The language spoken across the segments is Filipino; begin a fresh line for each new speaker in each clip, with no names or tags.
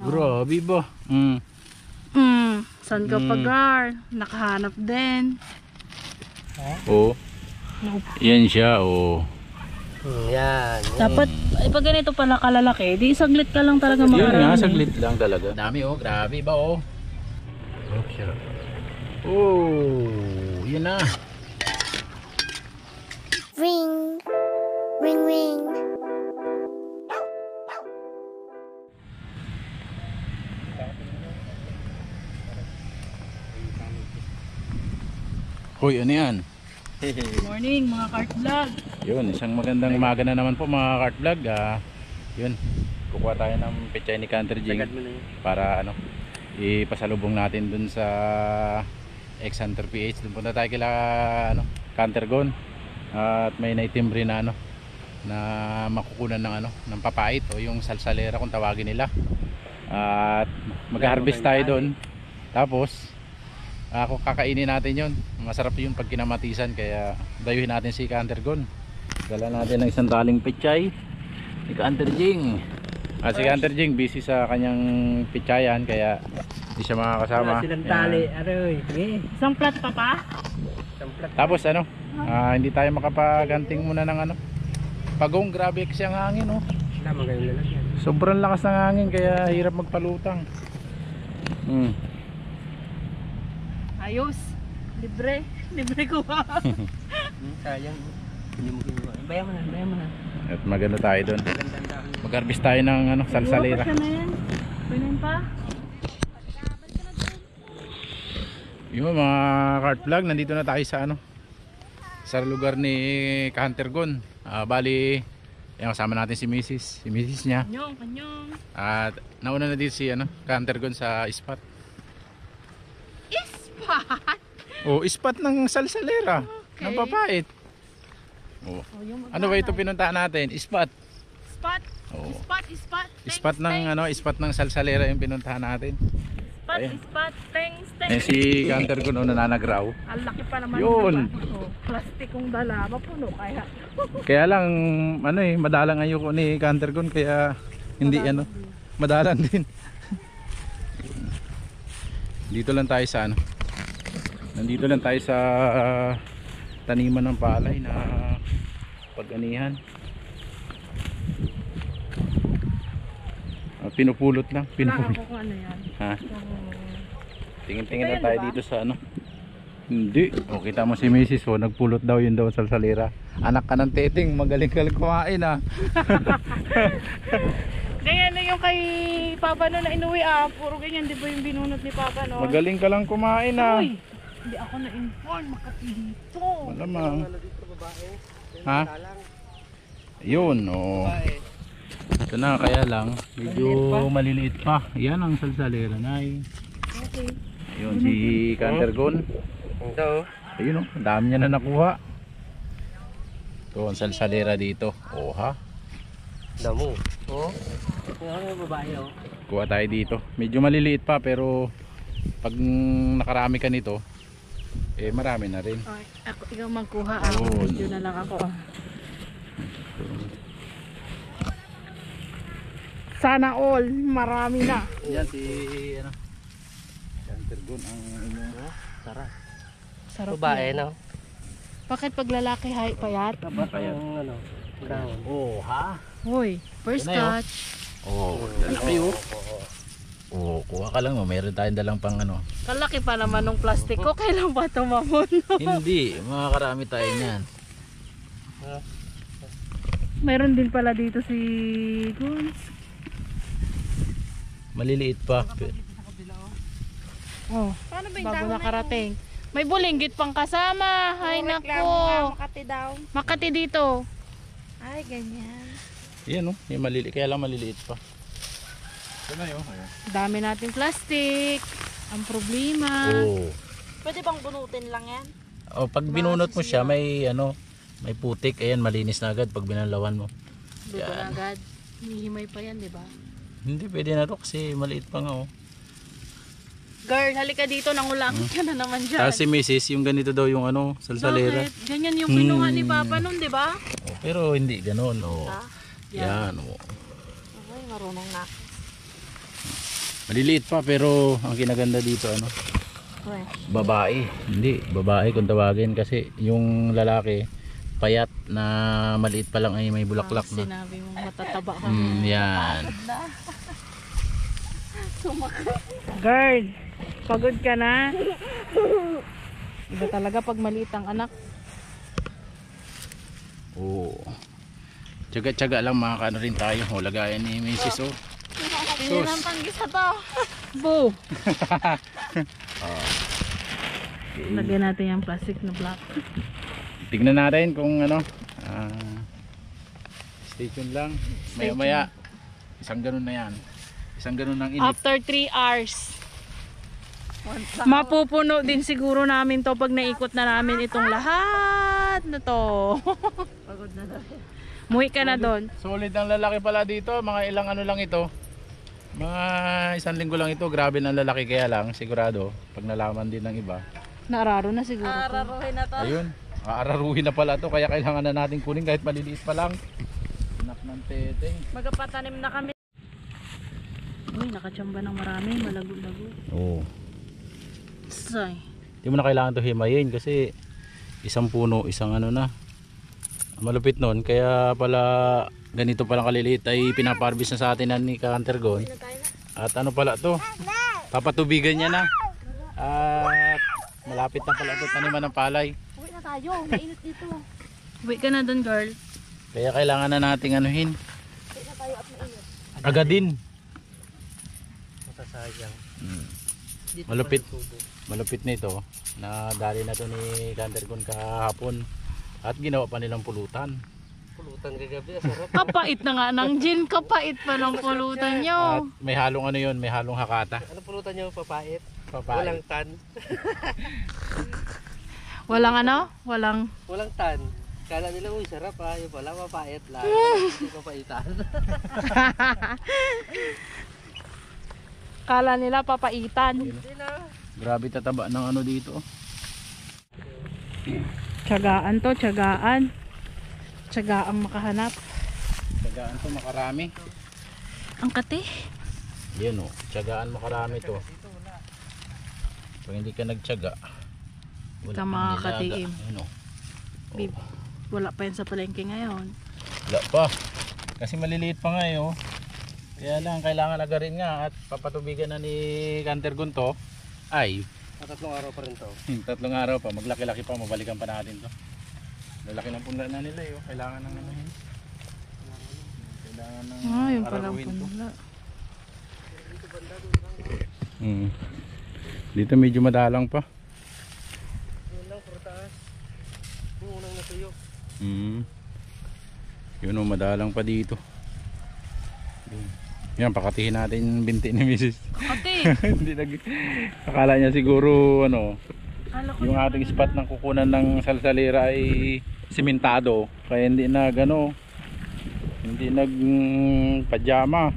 Grabe ba?
Saan ka pa, Gar? Nakahanap din.
Oo. Yan siya, oo.
Yan.
Dapat, pag ganito pala kalalaki, di saglit ka lang talaga
Yun
makarami.
nga, saglit lang talaga. Dami oh, grabe ba oh. Oh, yun na.
Ring, ring, ring.
Hoy, ano yan?
Good morning mga Kart Vlog.
Yun, isang magandang umaga na naman po mga Kart Vlog. Yun, kukuha tayo ng pechay ni Canter Jing para ano, ipasalubong natin dun sa X-Hunter PH. Dun punta tayo kila ano, Canter Gon. At may naitimbre na ano, na makukunan ng ano, ng papait o yung salsalera kung tawagin nila. At mag-harvest tayo doon. Tapos ako kakainin natin yun. Masarap yung pag kinamatisan, kaya dayuhin natin si Canter Gon. Dala natin ng isang taling pechay ni Canter Jing. Si Canter Jing busy sa kanyang pechayan, kaya hindi siya makakasama.
Silang tali, aroy.
Isang plat pa pa?
Tapos ano, hindi tayo makapaganting muna ng ano, pagong. Grabe kasi ang hangin oh. Sobrang lakas ng hangin, kaya hirap magpalutang.
Ayos. Libre. Libre ko ba?
Sayang. Hindi mo kinuha. Bayan mo na, bayan mo na.
At maganda tayo doon. Mag-harvest tayo ng ano, salsalera.
Iwan pa siya na yan. Pwede pa?
Yung mga Kart Vlog, nandito na tayo sa ano, sa lugar ni Canter Gon. Bali, yung kasama natin si Mrs. niya.
Kanyong.
At nauna na dito si ano, Canter Gon sa spot.
Ispat?
Oh, spot ng salsalera.
Okay.
Ng papait. Oh. Ano ba ito pinuntahan natin? Spot.
Spot?
Oh.
Spot?
Spot ng ano, spot ng salsalera yung pinuntahan natin.
Spot? Thanks.
Si Canter Gon nananagraw.
Ang laki pa naman.
Yun.
Plastikong dala. Mapuno kaya.
Kaya lang ano madalang ayoko ni Canter Gon, kaya hindi madalang din. Dito lang tayo sa ano. Nandito lang tayo sa taniman ng palay na pag-anihan. Pinupulot lang, pinupulot.
Kung ano yan.
Ha? Tingin-tingin na tayo dito sa ano. Hindi. O, kita mo si Mrs. nagpulot daw yun daw sa salsalera. Anak ka ng teting, magaling ka lang kumain ah.
Ganyan na yung kay Papa no na inuwi puro ganyan, di ba yung binunot ni Papa no?
Magaling ka lang kumain ah.
Uy, hindi ako na-inform, Makati dito.
Malamang. Ha? Yun, o. Ito na, kaya lang medyo maliliit pa. Yan ang salsalera na
Okay.
Ayun, si Canter Gon.
Ito.
Ayun o, ang dami niya na nakuha. Ito ang salsalera dito. O ha?
Damo. Oh. Ano yung babae oh?
Kuha tayo dito. Medyo maliliit pa, pero pag nakarami ka nito, marami na rin.
Okay, ako ikaw magkuha
Yun.
Video na lang ako Sana all, marami na.
Yan si ano, Canter Gon ang inyong
Sarap.
Sarap
Babae
yan.
no?
Bakit pag lalaki payat?
Payat.
Ano? Brown.
Oh ha?
Hoy, first
Yan na yun.
touch.
Oh, lalaki oh. Oh, kuha ka lang, meron tayong dalang pang ano.
Kalaki pa naman ng plastic ko, kailan ba tumamon?
Hindi, makakarami tayo niyan.
Meron din pala dito si Guns.
Maliliit pa.
Oh,
Paano ba yung
bago
dahon na
nakarating. May bulinggit pang kasama. Ay
Reklamo nga,
nako.
Makati daw.
Makati dito.
Ay, ganyan.
Yan oh, yung maliliit, kaya lang maliliit pa. Ito na yun.
Dami nating plastic. Ang problema.
Oh.
Pwede bang bunutin lang yan?
Oh, pag binunot mo siya, may ano, may putik, ayan, malinis na agad pag binalawan mo.
Luto na agad. Hihimay pa yan, di ba?
Hindi pwede na ito kasi maliit pa nga oh.
Girl, halika dito. Nangulangot ka na naman dyan.
Tapos si Mrs. yung ganito daw yung ano, salsalera.
Bakit? Ganyan yung kinuha ni Papa nun, di ba?
Oh, pero hindi ganoon oh.
Ah,
Yan oh.
okay, marunong na.
Maliliit pa pero ang kinaganda dito ano, babae. Hindi, babae kung tawagin kasi yung lalaki payat na maliit pa lang ay may bulaklak na.
Sinabi mo matataba ka.
Yan.
Girl, pagod ka na? Iba talaga pag maliit ang anak.
Oo. Tsaga-tsaga lang makakaano rin tayo. O, lagayan ni Mrs. O.
Hindi lang panggisa to.
Bo! Lagyan natin yung plastic na black.
Tignan natin kung ano. Stay tuned lang. Maya maya. Isang ganun na yan. Isang ganun ng init.
After 3 hours. Mapupuno din siguro namin to pag naikot na namin itong lahat na to.
Pagod na daw.
Muwi ka na doon.
Solid ang lalaki pala dito. Mga ilang ano lang ito. Mga 1 linggo lang ito. Grabe ng lalaki kaya lang. Sigurado. Pag nalaman din ng iba.
Naararo na siguro to.
Araruhin na to.
Ayun. Aararuhin na pala to. Kaya kailangan na natin kunin kahit maliliit pa lang. Anak ng teteng.
Magpatanim na kami. Uy, nakachamba ng marami. Malago-lago.
Oo.
Say.
Hindi mo na kailangan to himayin kasi isang puno, isang ano na. Malupit nun. Kaya pala ganito palang kaliliit ay pinaparbis na sa atin ni Ka-Hunter. At ano pala to? Papatubigan niya na. At malapit na pala ito taniman ng palay.
Uwi na tayo. Mainit dito.
Uwi ka na doon, girl.
Kaya kailangan na nating anuhin.
Uwi na tayo at mainit.
Agadin.
Matasayang. Dito
Malupit.
pa tubo.
Malupit nito. Nadali na to ni Ka-Hunter kahapon. At ginawa pa nilang pulutan.
Pulutan kagabi. Sarap.
Kapait na nga ng gin. Kapait pa ng pulutan
At
nyo.
may halong ano yun, may halong hakata.
Ano pulutan nyo? Papait?
Papait.
Walang tan.
Walang ano? Walang...
Walang tan. Kala nila, uy, sarap ha. Yung pala, mapait lang. Hindi papaitan.
Kala nila papaitan.
Hindi na.
Grabe tataba ng ano dito.
Tiyagaan to, tiyagaan. Tiyagaang makahanap.
Tsagaan to makarami.
Ang kati.
Yan o, tsagaan makarami to. Pag hindi ka nagtsaga, wala
Ka
kang
makakatiim.
nilaga. Ayun o.
Babe, wala pa yan sa palengke ngayon.
Wala pa. Kasi maliliit pa nga eh oh. Kaya lang kailangan agarin nga at papatubigan na ni Ka-Hunter to. Ay,
Tatlong araw pa rin to.
3 araw pa, maglaki-laki pa, mabalikan pa natin to. Lalaki ng punla na nila eh oh. Kailangan ng ano yun. Kailangan ng
Yung pala
araruhin to.
punla.
Dito medyo madalang pa.
Yun lang, puro taas. Yung unang natuyo.
Yun o, madalang pa dito. Yan, pakatihin natin yung binti ni Mrs.
Kati!
Hindi akala niya siguro ano,
Kala ko
yung ating spot ng kukunan ng salsalera ay simentado. Kaya hindi hindi pajama.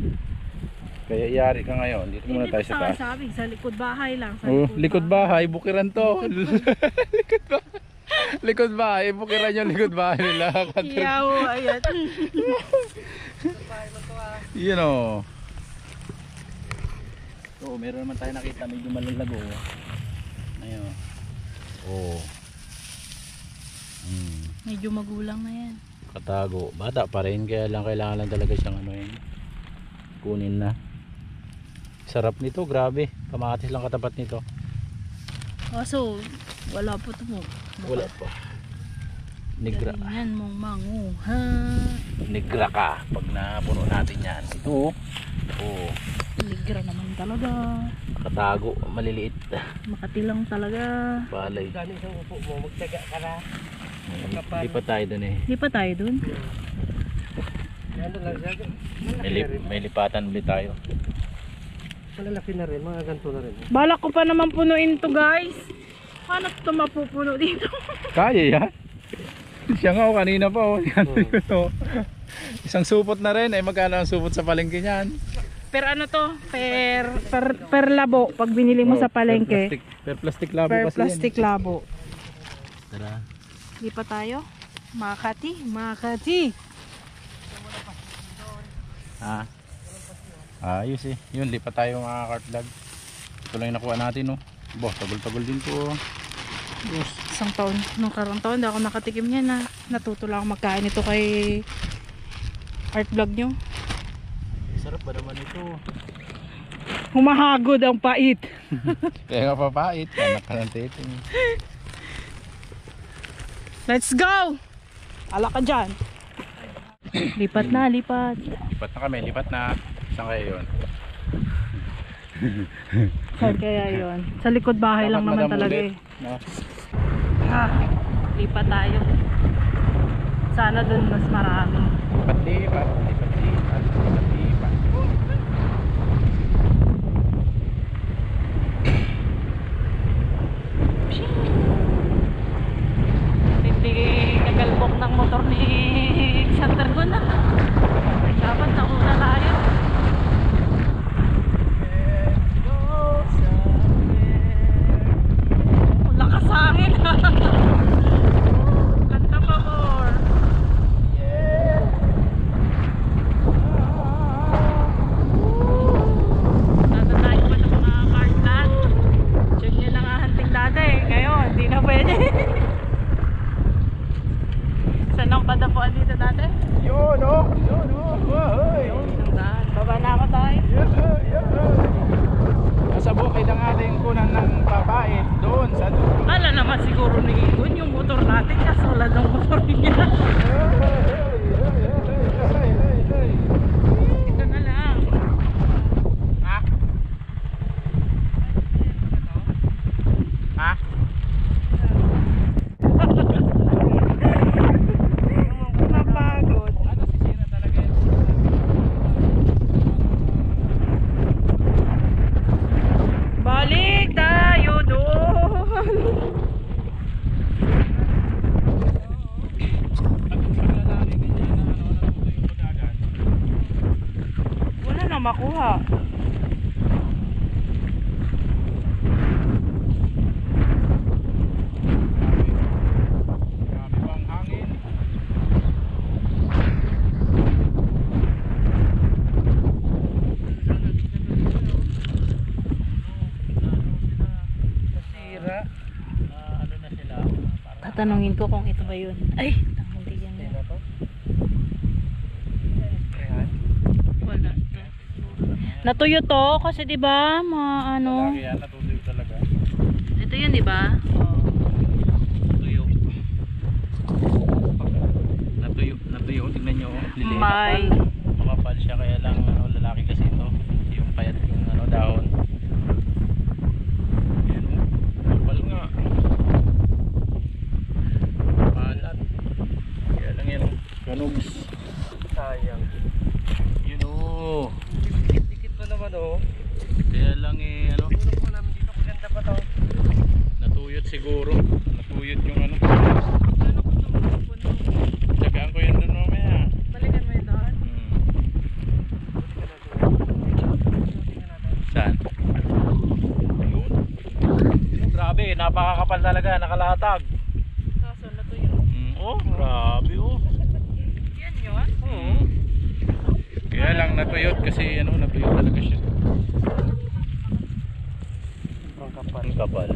Kaya iyari ka ngayon. Dito muna tayo sa taas.
sabi, sa likod bahay lang. Sa
Oh, likod bahay, bukiran to. Likod bahay, bukiran yung likod bahay nila.
Yaw, ayan.
You know. So, meron naman tayo nakita medyo malalago. Ayun. Oh.
Medyo magulang na yan.
Katago. Bata pa rin kaya lang kailangan lang talaga siyang ano yun. Kunin na. Sarap nito, grabe. Kamatis lang katapat nito.
Kaso, wala po ito mo.
Wala pa. Nigra.
Ganyan mong manguha.
Nigra ka pag napuno natin yan. Ito. Oh.
Ligra naman talaga.
Katago, maliliit.
Makatilang talaga.
Balay.
Dani isang upo mo, magtaga ka na.
Hindi pa tayo dun eh.
Di pa tayo dun.
Yan lang siya.
May lipatan ulit tayo.
Malalaki na rin, mga ganito na rin.
Balak ko pa naman punuin to guys. Paano ito mapupuno dito?
Kaya yan. Siya nga kanina pa oh. Isang supot na rin eh. Magkano ang supot sa palengke niyan?
Per ano to? Per labo. Pag binili mo sa palengke.
Per plastic labo
Per
kasi
plastic labo.
Tara.
Di pa tayo? Makati. Makati.
Ayos eh. Yun, lipat tayo mga kart vlog. Ito lang yung nakuha natin, no. Bo, tagol-tagol din to. Yes.
Isang taon, nung karang taon, hindi ako nakatikim niya na natuto lang ako magkain ito kay art vlog nyo.
Sarap ba naman ito?
Humahagod ang pait.
Kaya nga papait. Anak ka ng tete.
Let's go! Ala ka dyan. Lipat na, lipat.
Lipat na kami, lipat na. Saan kaya yun?
Saan kaya yun? Sa likod bahay lang naman talaga eh.
No?
Lipat tayo. Sana dun mas marami.
Lipat, lipat, lipat, lipat, lipat, lipat.
Hindi kagalbok ng motor ni Xander ko na. Dapat nauna tayo. Lakas hangin. Ganda pa more. Tatatay pa ng mga cartland. Diyan yun ang ahanting dati. Ngayon, hindi na pwede. Saan ang padapuan dito dati?
Yun, oh! Yun, oh! Wahoy!
Baba na ako tayo.
Nasa bukid ang ating kunan ng papait doon sa dulo.
Kala naman siguro ni Igon yung motor natin kasi wala ng motor niya. Ito na lang.
Ha? Ha?
Napagod.
Ano sisira talaga yun?
Balik tayo doon. Wala na makuha.
Grabe bang hangin? Nasira. Ano na sila?
Tatanungin ko kung ito ba yun. Ay, tanggal yan. Wala. Natuyo to kasi 'di ba, ano?
Lagi yan, natutuyo talaga.
Ito 'yun 'di ba?
Natuyo. Natuyo. Tingnan nyo. Liliit.
May
Makapal siya kaya lang ano, lalaki kasi ito. Yung payat yung ano, dahon. Yan o. Makapal nga. Palat. Kaya lang yan o. Ganugs. Sayang. Yun o.
Dikit pa naman oh.
Kaya lang eh ano.
Tulog ko namin dito, maganda pa to.
Natuyot siguro. Natuyot yung ano. Tsagaan ko yun doon mamaya.
balikan mo ito.
Saan? Ayun. Grabe, napakakapal talaga, nakalatag.
Kaso natuyo.
Oh, grabe oh.
Yan 'yun.
Oo. Kaya lang natuyot kasi ano, natuyot talaga siya.
Ang kapal.
Ang kapal.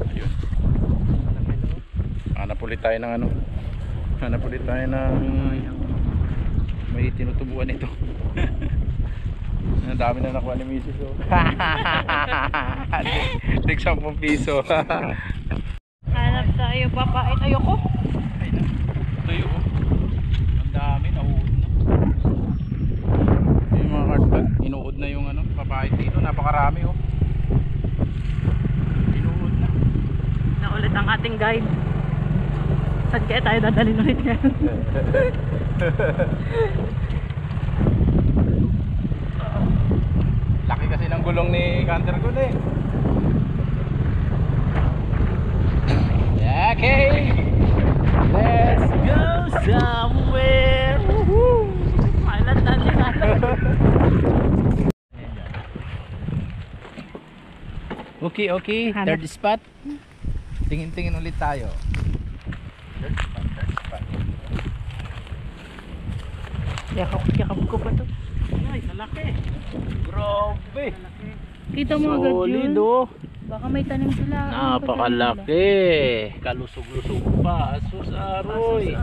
Ayun. Hanap ulit tayo ng ano. Hanap ulit tayo ng may tinutubuan ito. Ang dami na nakuha ni Mrs. Oh. Tig 10 piso.
Hanap tayo papait. Ayoko.
Ay na. Tuyo oh. Ang dami, nauud na. Yung mga cardbag, inuud na yung ano, papait dito. Napakarami oh. Inuud na.
Na ulit ang ating guide. Saan kaya tayo dadalhin ulit yan?
Laki kasi ng gulong ni Canter ko eh. Okay. Let's go somewhere. Woohoo.
Island natin natin.
Okay, okay.
Hanap.
Third spot. Tingin-tingin ulit tayo. Third spot, third spot.
Yakap ko pa to.
Ay, lalaki. Grabe.
Kita mo agad yun.
Solid oh.
Baka may tanim sila.
Napakalaki. Kalusog-lusog pa. Asus aroy.
Aroy.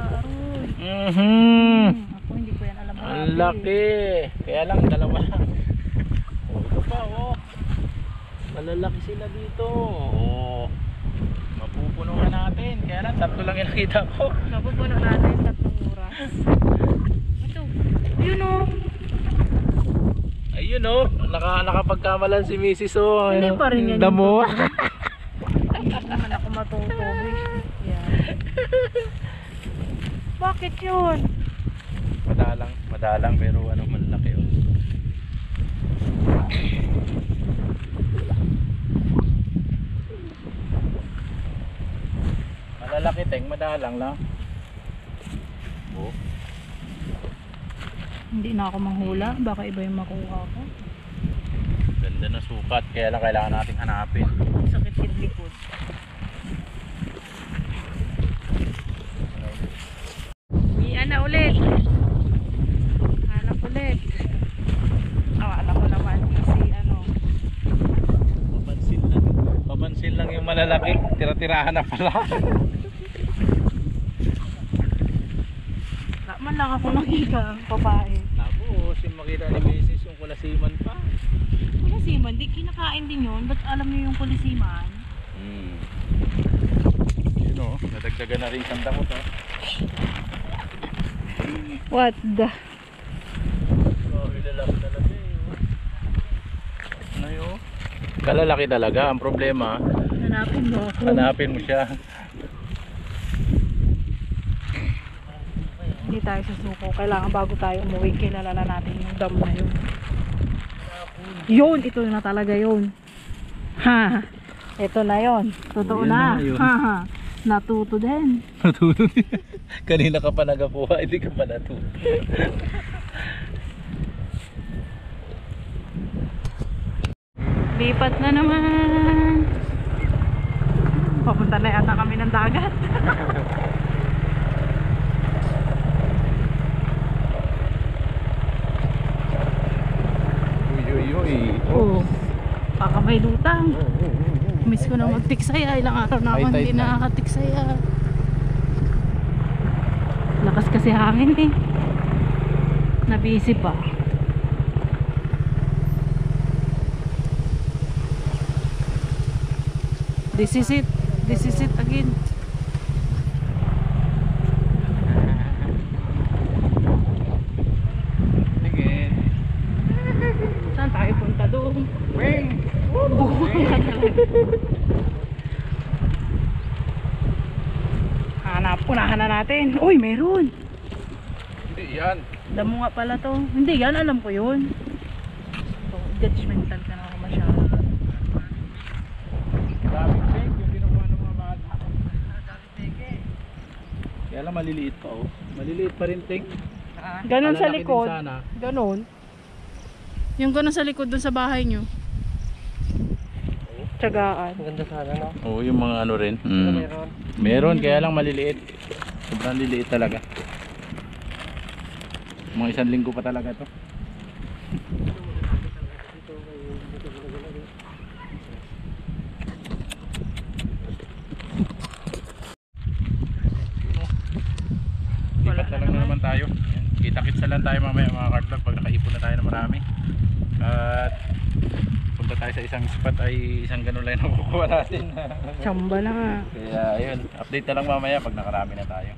Ako hindi ko yan alam.
Ang laki. Kaya lang, dalawa lang. Oh, ito pa oh. Malalaki sila dito. Oh. Mapupuno ka natin. Kaya lang, tatlo lang yung nakita ko.
Napupuno natin 3 oras. Ito. Yun o.
Ayun oh. Nakapagkamalan si Mrs. oh.
Hindi pa rin yan.
Damo.
Hindi naman ako matutubi. Yan. Bakit yun?
Madalang pero ano malaki oh. Malalaki teng, madalang lang. Oh.
Hindi na ako manghula. Baka iba yung makuha ko.
Ganda na sukat, kaya lang kailangan nating hanapin.
Sakit yung likod. Iyan na ulit. Hanap ulit. Akala ko naman si ano.
Papansin lang yung malalaki. Tira-tirahan na pala.
Wala man lang ako nakita ang babae.
Tapos yung makita ni Mrs. yung kulasiman pa.
Kulisiman, di kinakain din yun. Ba't alam niyo yung kulisiman?
Yun o, nadagdagan na rin isang damot oh.
What the?
Oh, ilalaki talaga eh. Ano yun? Kalalaki talaga. Ang problema,
Hanapin mo ako.
hanapin mo siya.
Hindi tayo susuko. Kailangan bago tayo umuwi, kilala na natin yung dam na yun. Yun, ito na talaga yun. Ha, ito na yun. Totoo
Yun
na.
na yun.
Ha, natuto din.
Natulog. Kanina ka pa nagapuha, hindi ka pa natulog.
Lipat na naman. Papunta na yata kami ng dagat.
Uy.
Oh, baka may lutang. Miss ko na magtiksaya. Ilang araw na ako
High tide
hindi
na.
nakakatiksaya. Lakas kasi hangin eh. Nabisi pa. This is it. This is it again.
Tingin.
Saan tayo punta doon?
Wing!
Hanap, unahan na natin. Uy, meron.
Hindi yan.
Damo nga pala to. Hindi yan, alam ko yun. So, judgmental ka na ako masyado.
Daming tank, yung kinukuha ng mga bata. Kaya lang maliliit pa oh. Maliliit pa rin tank.
Ganon sa
Malalaki din
likod.
sana.
Ganon. Yung ganon sa likod dun sa bahay nyo. Tsagaan.
Ang ganda sana, no?
Oo, yung mga ano rin.
Meron.
Meron, kaya lang maliliit. Sobrang liliit talaga. Mga 1 linggo pa talaga to. Lipat na lang na naman tayo. Kita-kits na lang tayo mamaya mga kartlog pag nakaipon na tayo na marami. At punta tayo sa isang spot ay isang ganun lang na kukuha natin.
Chamba na nga.
Kaya ayun, update na lang mamaya pag nakarami na tayo.